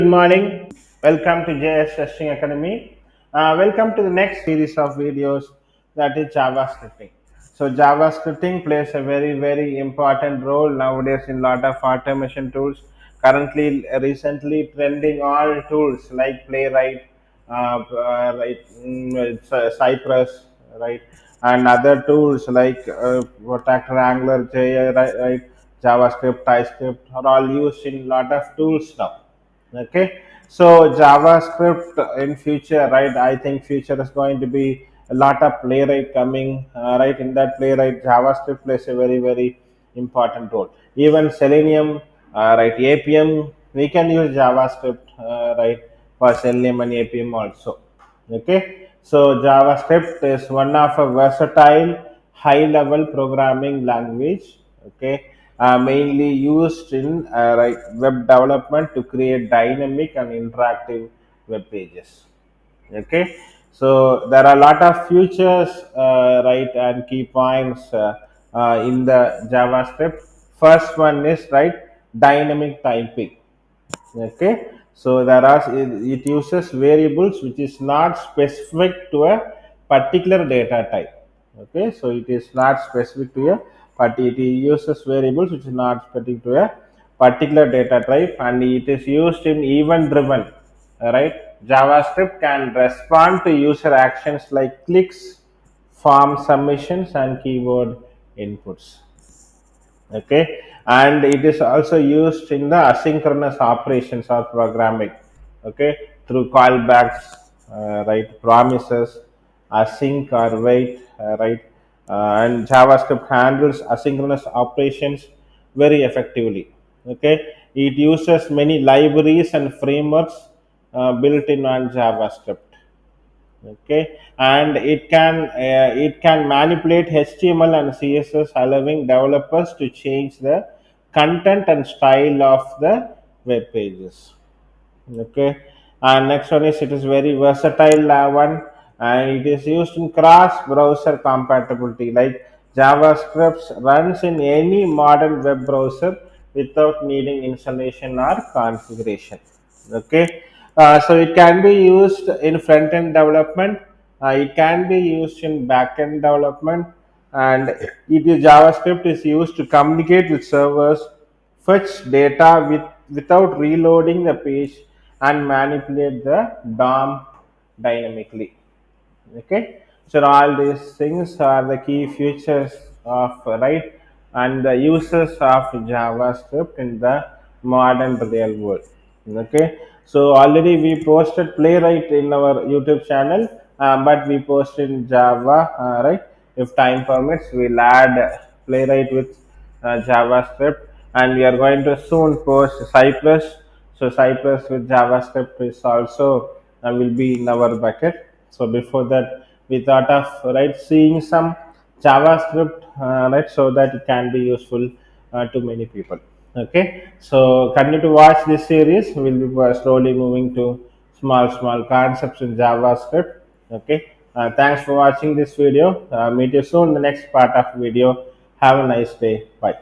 Good morning. Welcome to JS Testing Academy. Welcome to the next series of videos, that is JavaScripting. So JavaScripting plays a very important role nowadays in lot of automation tools. Currently, recently trending all tools like Playwright, Cypress, right, and other tools like Tractor Angular, right, JavaScript, TypeScript are all used in lot of tools now. Okay, so JavaScript in future, right? I think future is going to be a lot of Playwright coming, right? In that Playwright, JavaScript plays a very important role. Even Selenium, right? APM, we can use JavaScript, right, for Selenium and APM also. Okay, so JavaScript is one of a versatile high level programming language. Okay, mainly used in right, web development to create dynamic and interactive web pages. Okay, so there are a lot of features, right, and key points in the JavaScript. First one is, right, dynamic typing. Okay, so there are, it uses variables which is not specific to a particular data type. Okay, so it is not specific to a, but it uses variables which is not specific to a particular data type, and it is used in event driven, right. JavaScript can respond to user actions like clicks, form submissions, and keyword inputs. Okay, and it is also used in the asynchronous operations or programming. Okay, through callbacks, right, promises, async or wait, right, and JavaScript handles asynchronous operations very effectively. Okay, it uses many libraries and frameworks built in on JavaScript. Okay, and it can manipulate HTML and CSS, allowing developers to change the content and style of the web pages. Okay, and next one is, it is very versatile one, and it is used in cross browser compatibility, like JavaScript runs in any modern web browser without needing installation or configuration. Okay, so it can be used in front end development, it can be used in back end development, and JavaScript is used to communicate with servers, fetch data without reloading the page, and manipulate the DOM dynamically. Okay, so all these things are the key features of, right, and the uses of JavaScript in the modern real world. Okay, so already we posted Playwright in our YouTube channel, but we posted in Java, right. If time permits, we'll add Playwright with JavaScript, and we are going to soon post Cypress. So Cypress with JavaScript is also will be in our bucket. So before that, we thought of, right, seeing some JavaScript, right, so that it can be useful to many people. Okay, so continue to watch this series. We'll be slowly moving to small concepts in JavaScript. Okay, thanks for watching this video. Meet you soon in the next part of video. Have a nice day. Bye.